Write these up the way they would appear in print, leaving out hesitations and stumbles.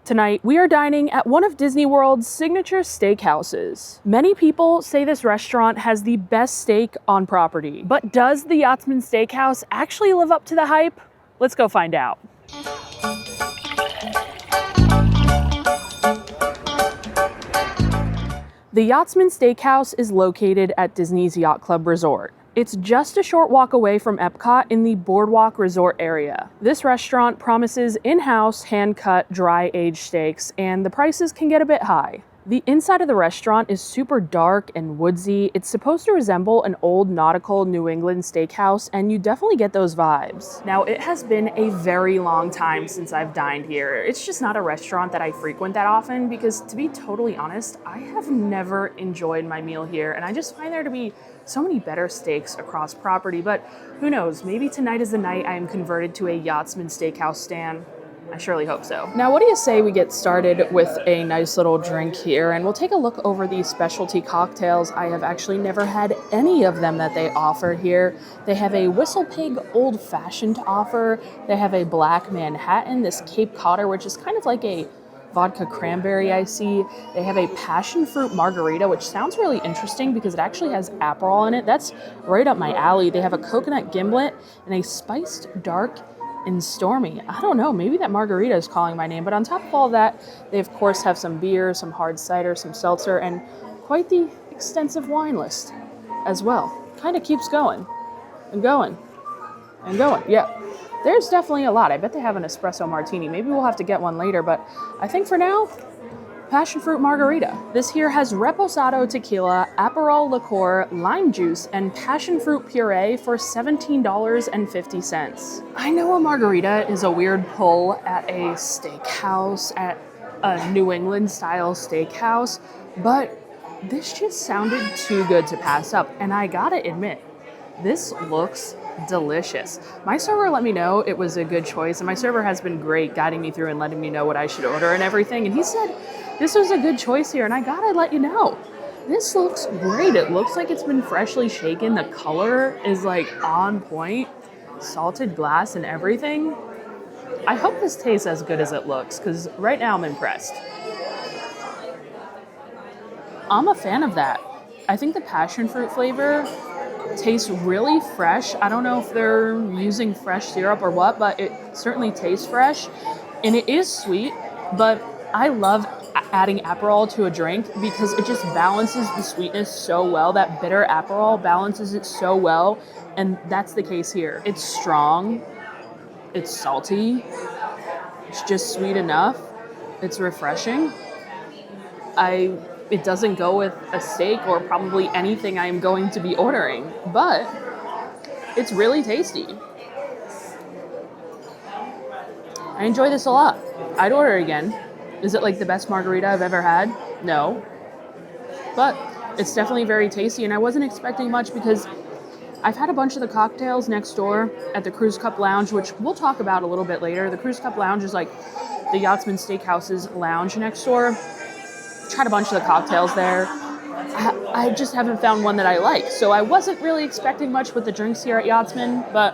Tonight, we are dining at one of Disney World's signature steakhouses. Many people say this restaurant has the best steak on property. But does the Yachtsman Steakhouse actually live up to the hype? Let's go find out. The Yachtsman Steakhouse is located at Disney's Yacht Club Resort. It's just a short walk away from Epcot in the Boardwalk Resort area. This restaurant promises in-house, hand-cut, dry-aged steaks, and the prices can get a bit high. The inside of the restaurant is super dark and woodsy. It's supposed to resemble an old nautical New England steakhouse, and you definitely get those vibes. Now, it has been a very long time since I've dined here. It's just not a restaurant that I frequent that often because, to be totally honest, I have never enjoyed my meal here, and I just find there to be so many better steaks across property, but who knows, maybe tonight is the night I am converted to a Yachtsman Steakhouse stan. I surely hope so. Now, what do you say we get started with a nice little drink here, and we'll take a look over these specialty cocktails. I have actually never had any of them that they offer here. They have a Whistle Pig Old Fashioned to offer. They have a Black Manhattan, this Cape Codder, which is kind of like a vodka cranberry icy. They have a passion fruit margarita, which sounds really interesting because it actually has Aperol in it. That's right up my alley. They have a coconut gimlet and a spiced dark and stormy. I don't know, maybe that margarita is calling my name, but on top of all that, they of course have some beer, some hard cider, some seltzer, and quite the extensive wine list as well. Kind of keeps going and going and going. Yeah. There's definitely a lot. I bet they have an espresso martini. Maybe we'll have to get one later, but I think for now, passion fruit margarita. This here has reposado tequila, Aperol liqueur, lime juice, and passion fruit puree for $17.50. I know a margarita is a weird pull at a steakhouse, at a New England style steakhouse, but this just sounded too good to pass up. And I gotta admit, this looks delicious. My server let me know it was a good choice, and my server has been great guiding me through and letting me know what I should order and everything, and he said this was a good choice here, and I gotta let you know, this looks great. It looks like it's been freshly shaken. The color is like on point, salted glass and everything. I hope this tastes as good as it looks, because right now I'm impressed. I'm a fan of that. I think the passion fruit flavor tastes really fresh. I don't know if they're using fresh syrup or what, but it certainly tastes fresh. And it is sweet, but I love adding Aperol to a drink because it just balances the sweetness so well. That bitter Aperol balances it so well, and that's the case here. It's strong, it's salty, it's just sweet enough, it's refreshing. It doesn't go with a steak or probably anything I am going to be ordering, but it's really tasty. I enjoy this a lot. I'd order it again. Is it like the best margarita I've ever had? No. But it's definitely very tasty, and I wasn't expecting much because I've had a bunch of the cocktails next door at the Cruise Cup Lounge, which we'll talk about a little bit later. The Cruise Cup Lounge is like the Yachtsman Steakhouse's lounge next door. Tried a bunch of the cocktails there. I just haven't found one that I like. So I wasn't really expecting much with the drinks here at Yachtsman, but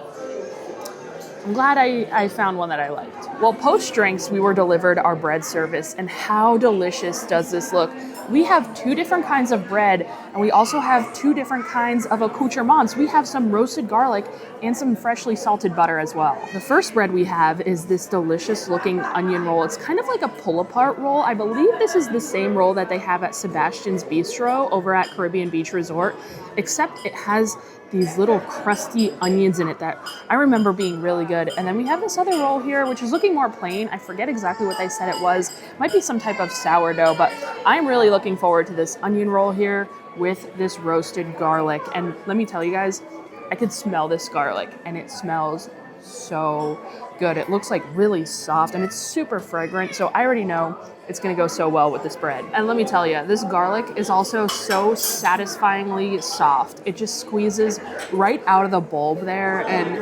I'm glad I found one that I liked. Well, post-drinks, we were delivered our bread service, and how delicious does this look? We have two different kinds of bread, and we also have two different kinds of accoutrements. We have some roasted garlic and some freshly salted butter as well. The first bread we have is this delicious looking onion roll. It's kind of like a pull-apart roll. I believe this is the same roll that they have at Sebastian's Bistro over at Caribbean Beach Resort, except it has these little crusty onions in it that I remember being really good. And then we have this other roll here, which is looking more plain. I forget exactly what they said it was. Might be some type of sourdough, but I'm really looking forward to this onion roll here with this roasted garlic. And let me tell you guys, I could smell this garlic, and it smells so good. It looks like really soft, and it's super fragrant, so I already know it's gonna go so well with this bread. And let me tell you, this garlic is also so satisfyingly soft. It just squeezes right out of the bulb there, and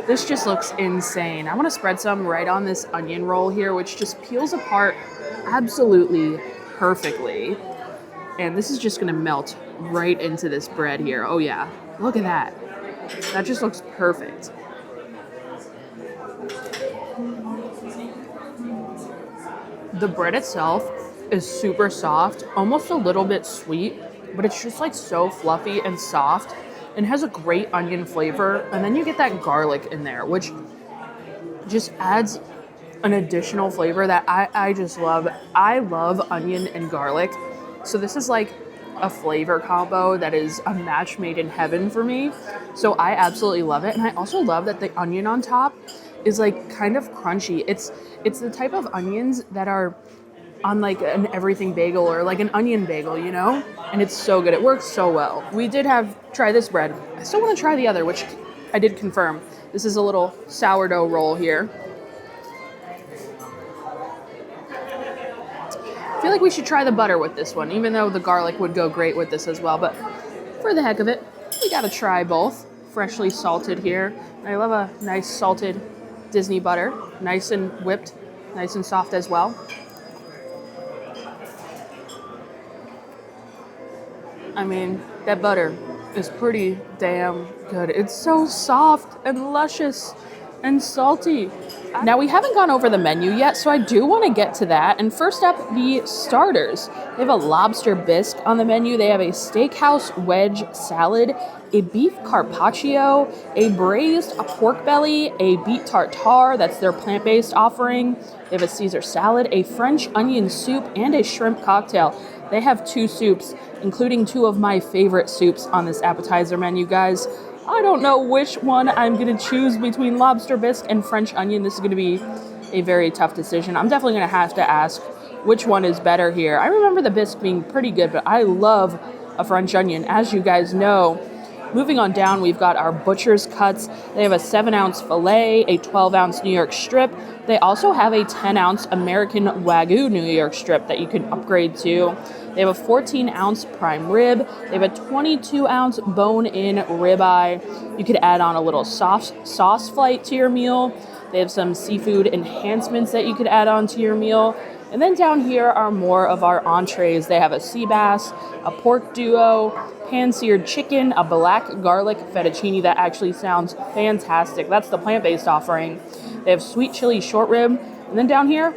this just looks insane. I wanna spread some right on this onion roll here, which just peels apart absolutely perfectly. And this is just gonna melt right into this bread here. Oh yeah, look at that. That just looks perfect. The bread itself is super soft, almost a little bit sweet, but it's just like so fluffy and soft and has a great onion flavor. And then you get that garlic in there, which just adds an additional flavor that I just love. I love onion and garlic. So this is like a flavor combo that is a match made in heaven for me. So I absolutely love it. And I also love that the onion on top is like kind of crunchy. It's the type of onions that are on like an everything bagel or like an onion bagel, you know? And it's so good. It works so well. We did try this bread. I still want to try the other, which I did confirm. This is a little sourdough roll here. I feel like we should try the butter with this one, even though the garlic would go great with this as well. But for the heck of it, we gotta try both. Freshly salted here. I love a nice salted Disney butter. Nice and whipped, nice and soft as well. I mean, that butter is pretty damn good. It's so soft and luscious and salty. Now, we haven't gone over the menu yet, so I do want to get to that. And first up, the starters. They have a Lobster Bisque on the menu. They have a steakhouse wedge salad, a beef carpaccio, a braised pork belly, a beet tartare, that's their plant-based offering. They have a Caesar salad, a French onion soup, and a shrimp cocktail. They have 2 soups, including 2 of my favorite soups on this appetizer menu, guys. I don't know which one I'm going to choose between Lobster Bisque and French onion. This is going to be a very tough decision. I'm definitely going to have to ask which one is better here. I remember the bisque being pretty good, but I love a French onion, as you guys know. Moving on down, we've got our butcher's cuts. They have a 7-ounce filet, a 12-ounce New York strip. They also have a 10-ounce American Wagyu New York strip that you can upgrade to. They have a 14-ounce prime rib. They have a 22-ounce bone-in ribeye. You could add on a little sauce flight to your meal. They have some seafood enhancements that you could add on to your meal. And then down here are more of our entrees. They have a sea bass, a pork duo, pan-seared chicken, a black garlic fettuccine that actually sounds fantastic. That's the plant-based offering. They have sweet chili short rib. And then down here,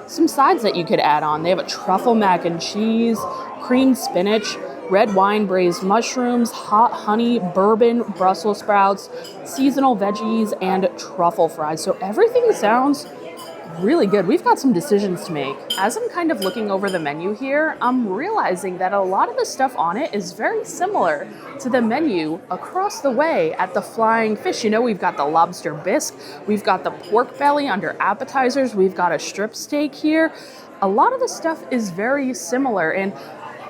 some sides that you could add on. They have a truffle mac and cheese, creamed spinach, red wine braised mushrooms, hot honey, bourbon, Brussels sprouts, seasonal veggies, and truffle fries. So everything sounds really good. We've got some decisions to make. As I'm kind of looking over the menu here, I'm realizing that a lot of the stuff on it is very similar to the menu across the way at the Flying Fish. You know, we've got the Lobster Bisque, we've got the pork belly under appetizers, we've got a strip steak here. A lot of the stuff is very similar, and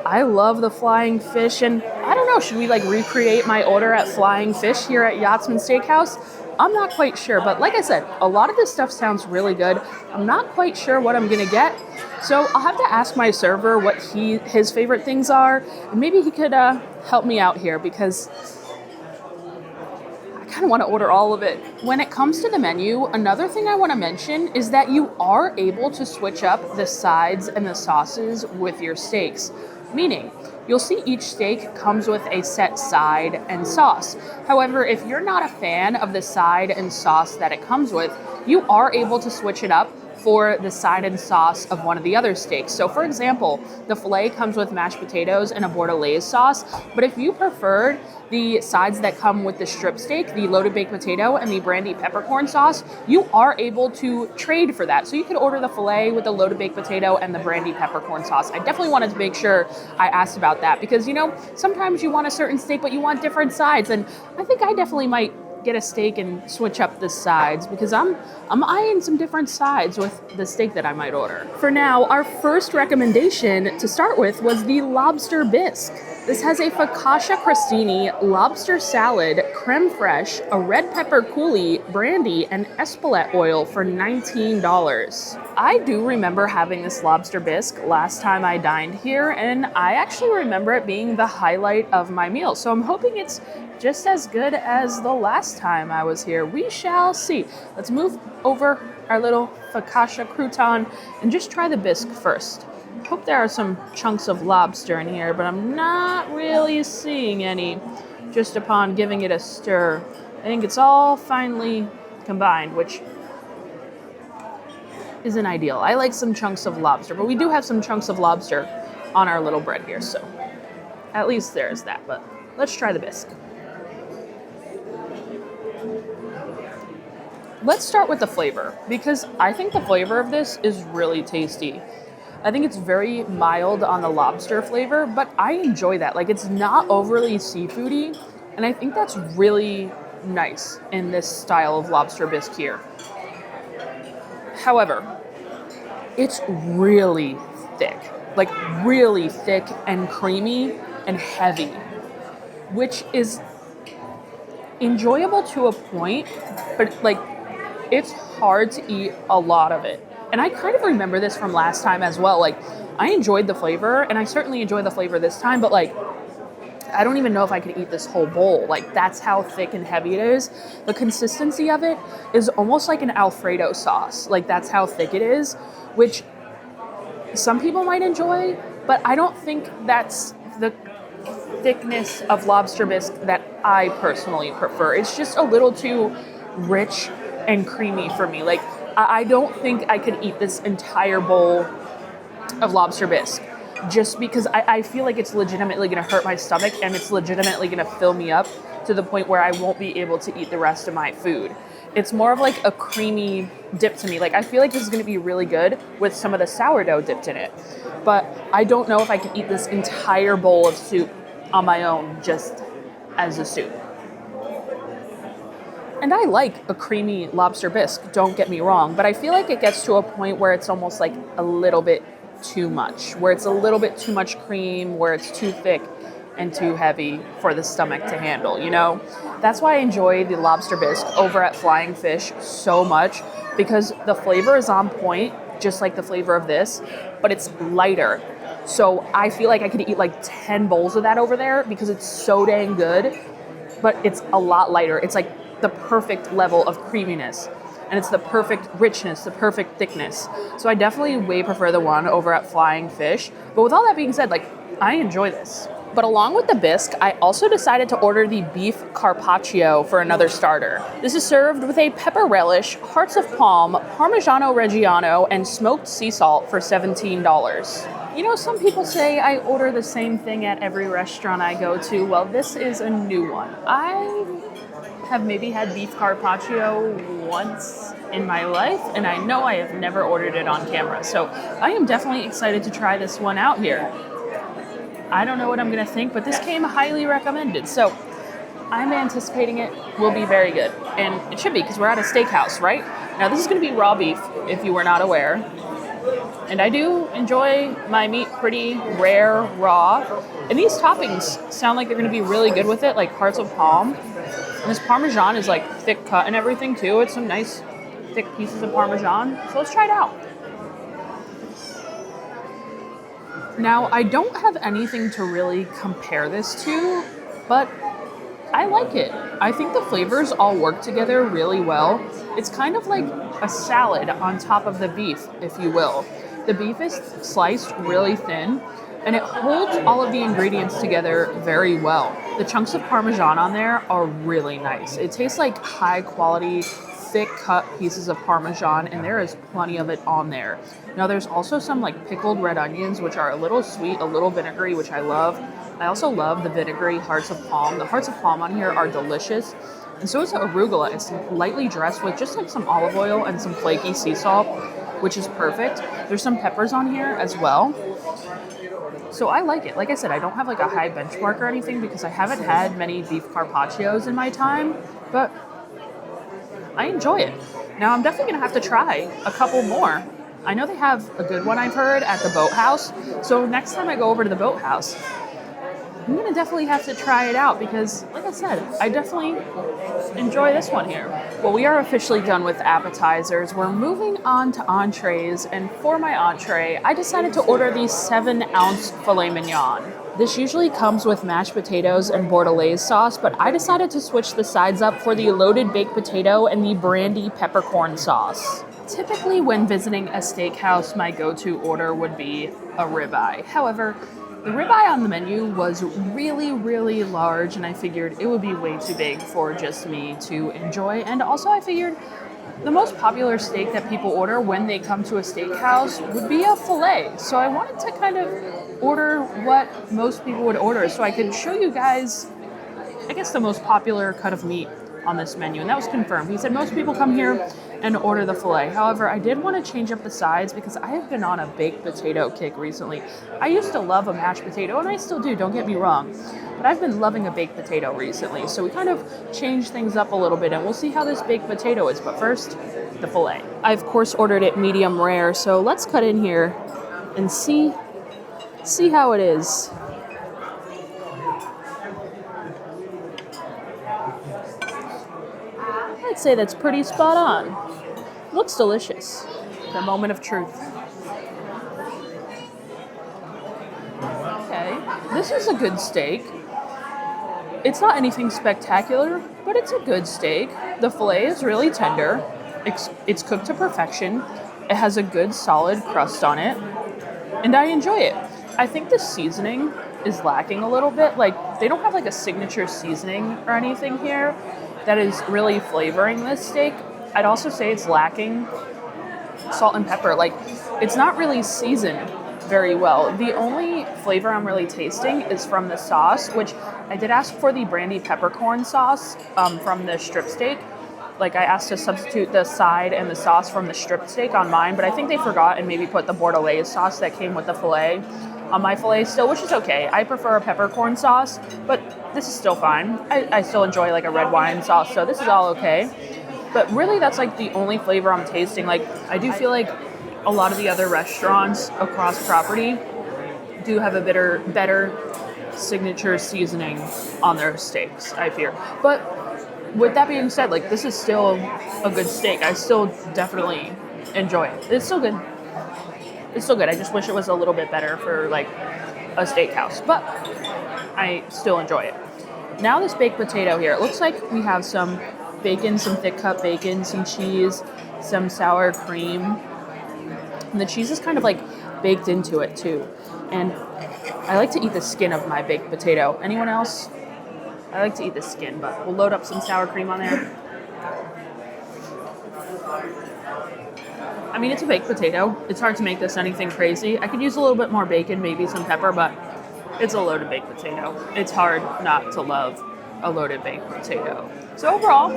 I love the Flying Fish, and I don't know, should we like recreate my order at Flying Fish here at Yachtsman Steakhouse? I'm not quite sure, but like I said, a lot of this stuff sounds really good. I'm not quite sure what I'm gonna get, so I'll have to ask my server what his favorite things are, and maybe he could help me out here because I kind of want to order all of it. When it comes to the menu, another thing I want to mention is that you are able to switch up the sides and the sauces with your steaks, meaning you'll see each steak comes with a set side and sauce. However, if you're not a fan of the side and sauce that it comes with, you are able to switch it up for the side and sauce of one of the other steaks. So for example, the filet comes with mashed potatoes and a bordelaise sauce, but if you preferred the sides that come with the strip steak, the loaded baked potato, and the brandy peppercorn sauce, you are able to trade for that. So you could order the filet with the loaded baked potato and the brandy peppercorn sauce. I definitely wanted to make sure I asked about that because, you know, sometimes you want a certain steak, but you want different sides. And I think I definitely might get a steak and switch up the sides because I'm eyeing some different sides with the steak that I might order. For now, our first recommendation to start with was the Lobster Bisque. This has a focaccia crostini, lobster salad, creme fraiche, a red pepper coulis, brandy, and espelette oil for $19. I do remember having this Lobster Bisque last time I dined here, and I actually remember it being the highlight of my meal. So I'm hoping it's just as good as the last time I was here. We shall see. Let's move over our little focaccia crouton and just try the bisque first. Hope there are some chunks of lobster in here, but I'm not really seeing any just upon giving it a stir. I think it's all finely combined, which isn't ideal. I like some chunks of lobster, but we do have some chunks of lobster on our little bread here, so at least there's that. But let's try the bisque. Let's start with the flavor, because I think the flavor of this is really tasty. I think it's very mild on the lobster flavor, but I enjoy that. Like, it's not overly seafoody, and I think that's really nice in this style of lobster bisque here. However, it's really thick, like really thick and creamy and heavy, which is enjoyable to a point, but like, it's hard to eat a lot of it. And I kind of remember this from last time as well. Like, I enjoyed the flavor, and I certainly enjoy the flavor this time, but like, I don't even know if I could eat this whole bowl. Like, that's how thick and heavy it is. The consistency of it is almost like an Alfredo sauce. Like, that's how thick it is, which some people might enjoy, but I don't think that's the thickness of lobster bisque that I personally prefer. It's just a little too rich and creamy for me. Like, I don't think I could eat this entire bowl of lobster bisque, just because I feel like it's legitimately going to hurt my stomach, and it's legitimately going to fill me up to the point where I won't be able to eat the rest of my food. It's more of like a creamy dip to me. Like, I feel like this is going to be really good with some of the sourdough dipped in it, but I don't know if I can eat this entire bowl of soup on my own just as a soup. And I like a creamy lobster bisque, don't get me wrong, but I feel like it gets to a point where it's almost like a little bit too much, where it's a little bit too much cream, where it's too thick and too heavy for the stomach to handle, you know? That's why I enjoy the lobster bisque over at Flying Fish so much, because the flavor is on point, just like the flavor of this, but it's lighter. So I feel like I could eat like 10 bowls of that over there because it's so dang good, but it's a lot lighter. It's like the perfect level of creaminess, and it's the perfect richness, the perfect thickness. So I definitely way prefer the one over at Flying Fish. But with all that being said, like, I enjoy this. But along with the bisque, I also decided to order the beef carpaccio for another starter. This is served with a pepper relish, hearts of palm, Parmigiano Reggiano, and smoked sea salt for $17. You know, some people say I order the same thing at every restaurant I go to. Well, this is a new one. I have maybe had beef carpaccio once in my life, and I know I have never ordered it on camera. So I am definitely excited to try this one out here. I don't know what I'm gonna think, but this came highly recommended. So I'm anticipating it will be very good. And it should be, because we're at a steakhouse, right? Now this is gonna be raw beef, if you were not aware. And I do enjoy my meat pretty rare, raw. And these toppings sound like they're gonna be really good with it, like hearts of palm. And this Parmesan is like thick cut and everything too. It's some nice thick pieces of Parmesan. So let's try it out. Now, I don't have anything to really compare this to, but I like it. I think the flavors all work together really well. It's kind of like a salad on top of the beef, if you will. The beef is sliced really thin, and it holds all of the ingredients together very well. The chunks of Parmesan on there are really nice. It tastes like high quality, thick cut pieces of Parmesan, and there is plenty of it on there. Now there's also some like pickled red onions, which are a little sweet, a little vinegary, which I love. I also love the vinegary hearts of palm. The hearts of palm on here are delicious. And so is the arugula. It's lightly dressed with just like some olive oil and some flaky sea salt, which is perfect. There's some peppers on here as well. So I like it. Like I said, I don't have like a high benchmark or anything because I haven't had many beef carpaccios in my time, but I enjoy it. Now I'm definitely gonna have to try a couple more. I know they have a good one I've heard at the Boathouse. So next time I go over to the Boathouse, I'm gonna definitely have to try it out because, like I said, I definitely enjoy this one here. Well, we are officially done with appetizers. We're moving on to entrees, and for my entree, I decided to order the 7-ounce Filet Mignon. This usually comes with mashed potatoes and bordelaise sauce, but I decided to switch the sides up for the loaded baked potato and the brandy peppercorn sauce. Typically, when visiting a steakhouse, my go-to order would be a ribeye. However, the ribeye on the menu was really, really large, and I figured it would be way too big for just me to enjoy. And also I figured the most popular steak that people order when they come to a steakhouse would be a filet. So I wanted to kind of order what most people would order so I could show you guys, I guess, the most popular cut of meat on this menu. And that was confirmed. He said most people come here and order the filet. However, I did want to change up the sides because I have been on a baked potato kick recently. I used to love a mashed potato, and I still do, don't get me wrong. But I've been loving a baked potato recently. So we kind of changed things up a little bit, and we'll see how this baked potato is. But first, the filet. I, of course, ordered it medium rare. So let's cut in here and see how it is. I'd say that's pretty spot on. Looks delicious. The moment of truth. Okay, this is a good steak. It's not anything spectacular, but it's a good steak. The filet is really tender. It's cooked to perfection. It has a good solid crust on it, and I enjoy it. I think the seasoning is lacking a little bit. Like, they don't have like a signature seasoning or anything here that is really flavoring this steak. I'd also say it's lacking salt and pepper. Like, it's not really seasoned very well. The only flavor I'm really tasting is from the sauce, which I did ask for the brandy peppercorn sauce from the strip steak. Like, I asked to substitute the side and the sauce from the strip steak on mine, but I think they forgot and maybe put the bordelaise sauce that came with the filet on my filet still, which is okay. I prefer a peppercorn sauce, but this is still fine. I still enjoy like a red wine sauce, so this is all okay. But really, that's like the only flavor I'm tasting. Like, I do feel like a lot of the other restaurants across property do have a better signature seasoning on their steaks, I fear. But with that being said, like, this is still a good steak. I still definitely enjoy it. It's still good. It's still good. I just wish it was a little bit better for like a steakhouse, but I still enjoy it. Now this baked potato here, it looks like we have some bacon, some thick cut bacon, some cheese, some sour cream. And the cheese is kind of like baked into it too. And I like to eat the skin of my baked potato. Anyone else? I like to eat the skin, but we'll load up some sour cream on there. I mean, it's a baked potato. It's hard to make this anything crazy. I could use a little bit more bacon, maybe some pepper, but it's a loaded baked potato. It's hard not to love a loaded baked potato. So overall,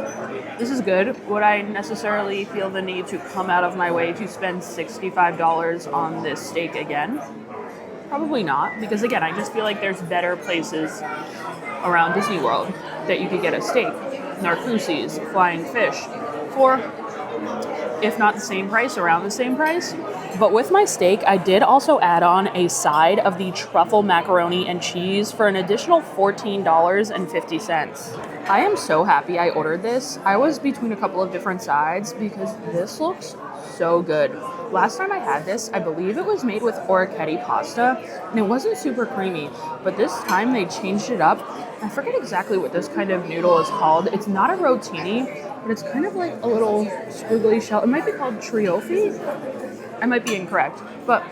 this is good. Would I necessarily feel the need to come out of my way to spend $65 on this steak again? Probably not, because again, I just feel like there's better places around Disney World that you could get a steak. Narcoossee's, Flying Fish, for, if not the same price, around the same price. But with my steak, I did also add on a side of the truffle macaroni and cheese for an additional $14.50. I am so happy I ordered this. I was between a couple of different sides because this looks so good. Last time I had this, I believe it was made with orecchiette pasta, and it wasn't super creamy, but this time they changed it up. I forget exactly what this kind of noodle is called. It's not a rotini, but it's kind of like a little squiggly shell. It might be called triofi. I might be incorrect, but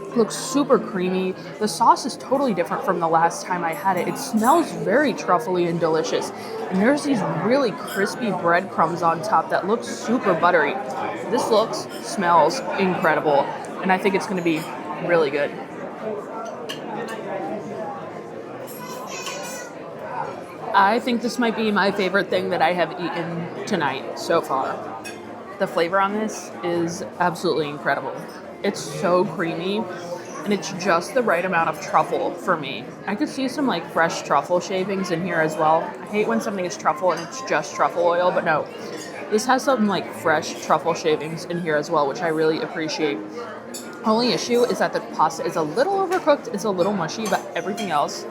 it looks super creamy. The sauce is totally different from the last time I had it. It smells very truffly and delicious. And there's these really crispy breadcrumbs on top that look super buttery. This smells incredible, and I think it's going to be really good. I think this might be my favorite thing that I have eaten tonight so far. The flavor on this is absolutely incredible. It's so creamy, and it's just the right amount of truffle for me. I could see some like fresh truffle shavings in here as well. I hate when something is truffle and it's just truffle oil, but no. This has some like fresh truffle shavings in here as well, which I really appreciate. Only issue is that the pasta is a little overcooked, it's a little mushy, but everything else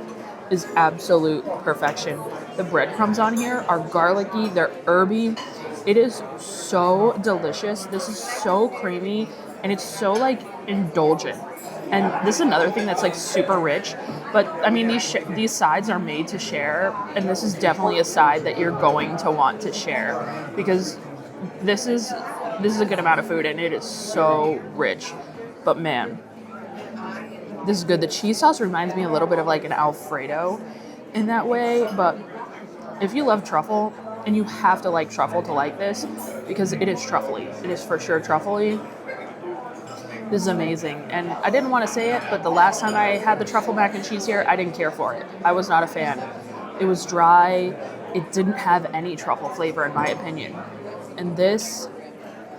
is absolute perfection. The breadcrumbs on here are garlicky, they're herby. It is so delicious. This is so creamy, and it's so like indulgent. And this is another thing that's like super rich, but I mean, these sides are made to share, and this is definitely a side that you're going to want to share because this is a good amount of food, and it is so rich. But man, this is good. The cheese sauce reminds me a little bit of like an Alfredo in that way, but if you love truffle, and you have to like truffle to like this, because it is truffly. It is for sure truffly. This is amazing. And I didn't want to say it, but the last time I had the truffle mac and cheese here, I didn't care for it. I was not a fan. It was dry. It didn't have any truffle flavor, in my opinion. And this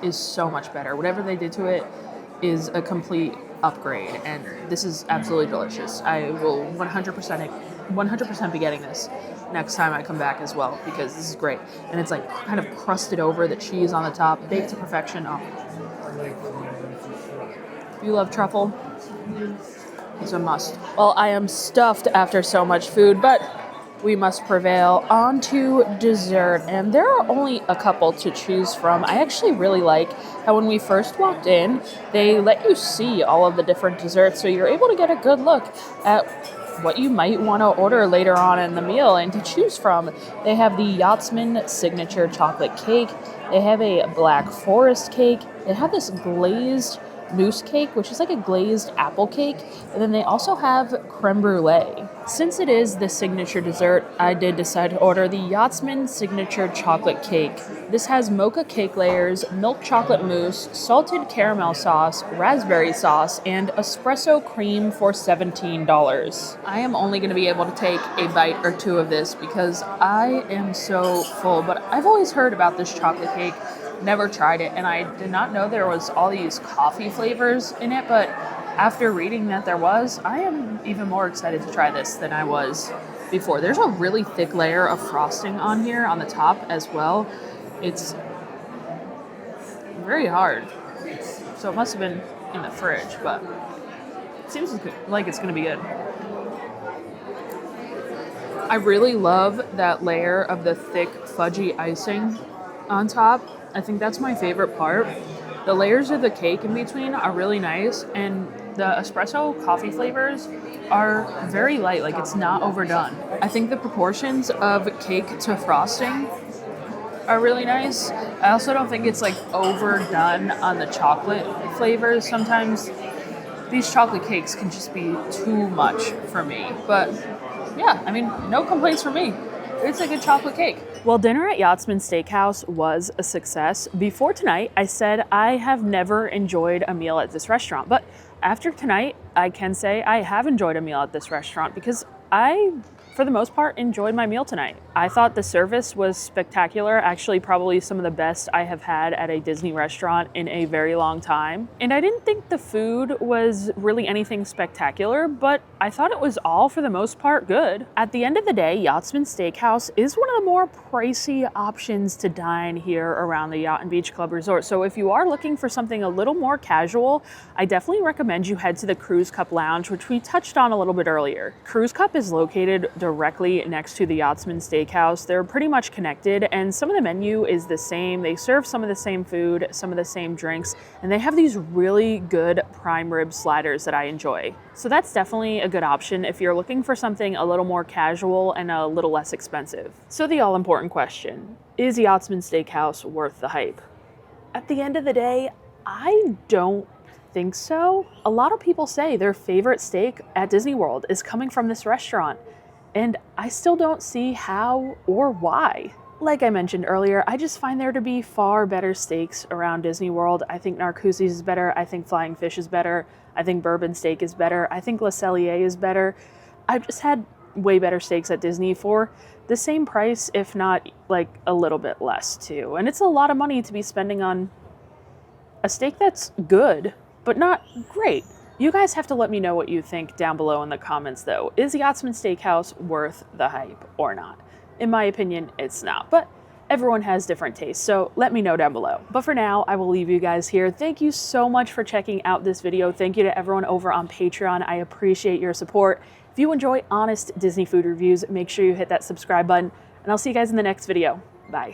is so much better. Whatever they did to it is a complete upgrade. And this is absolutely delicious. I will 100% be getting this next time I come back as well, because this is great. And it's like kind of crusted over, the cheese on the top, baked to perfection. Oh. If you love truffle, it's a must. Well, I am stuffed after so much food, but we must prevail. On to dessert, and there are only a couple to choose from. I actually really like how when we first walked in, they let you see all of the different desserts, so you're able to get a good look at what you might want to order later on in the meal and to choose from. They have the Yachtsman signature chocolate cake. They have a black forest cake. They have this glazed mousse cake, which is like a glazed apple cake, and then they also have creme brulee. Since it is the signature dessert, I did decide to order the Yachtsman signature chocolate cake. This has mocha cake layers, milk chocolate mousse, salted caramel sauce, raspberry sauce, and espresso cream for $17. I am only going to be able to take a bite or two of this because I am so full, but I've always heard about this chocolate cake. Never tried it, and I did not know there was all these coffee flavors in it, but after reading that there was, I am even more excited to try this than I was before. There's a really thick layer of frosting on here on the top as well. It's very hard, so it must have been in the fridge, but it seems like it's going to be good. I really love that layer of the thick fudgy icing on top. I think that's my favorite part. The layers of the cake in between are really nice, and the espresso coffee flavors are very light, like it's not overdone. I think the proportions of cake to frosting are really nice. I also don't think it's like overdone on the chocolate flavors. Sometimes these chocolate cakes can just be too much for me, but yeah, I mean, no complaints from me. It's a good chocolate cake. Well, dinner at Yachtsman Steakhouse was a success. Before tonight, I said I have never enjoyed a meal at this restaurant, but after tonight, I can say I have enjoyed a meal at this restaurant because I, for the most part, enjoyed my meal tonight. I thought the service was spectacular, actually probably some of the best I have had at a Disney restaurant in a very long time. And I didn't think the food was really anything spectacular, but I thought it was all, for the most part, good. At the end of the day, Yachtsman Steakhouse is one of the more pricey options to dine here around the Yacht and Beach Club Resort. So if you are looking for something a little more casual, I definitely recommend you head to the Cruise Cup Lounge, which we touched on a little bit earlier. Cruise Cup is located directly next to the Yachtsman Steakhouse. They're pretty much connected, and some of the menu is the same. They serve some of the same food, some of the same drinks, and they have these really good prime rib sliders that I enjoy. So that's definitely a good option if you're looking for something a little more casual and a little less expensive. So the all-important question, is Yachtsman Steakhouse worth the hype? At the end of the day, I don't think so. A lot of people say their favorite steak at Disney World is coming from this restaurant, and I still don't see how or why. Like I mentioned earlier, I just find there to be far better steaks around Disney World. I think Narcoossee's is better. I think Flying Fish is better. I think Bourbon Steak is better. I think Le Cellier is better. I've just had way better steaks at Disney for the same price, if not like a little bit less too. And it's a lot of money to be spending on a steak that's good, but not great. You guys have to let me know what you think down below in the comments though. Is Yachtsman Steakhouse worth the hype or not? In my opinion, it's not, but everyone has different tastes, so let me know down below. But for now, I will leave you guys here. Thank you so much for checking out this video. Thank you to everyone over on Patreon. I appreciate your support. If you enjoy honest Disney food reviews, make sure you hit that subscribe button, and I'll see you guys in the next video.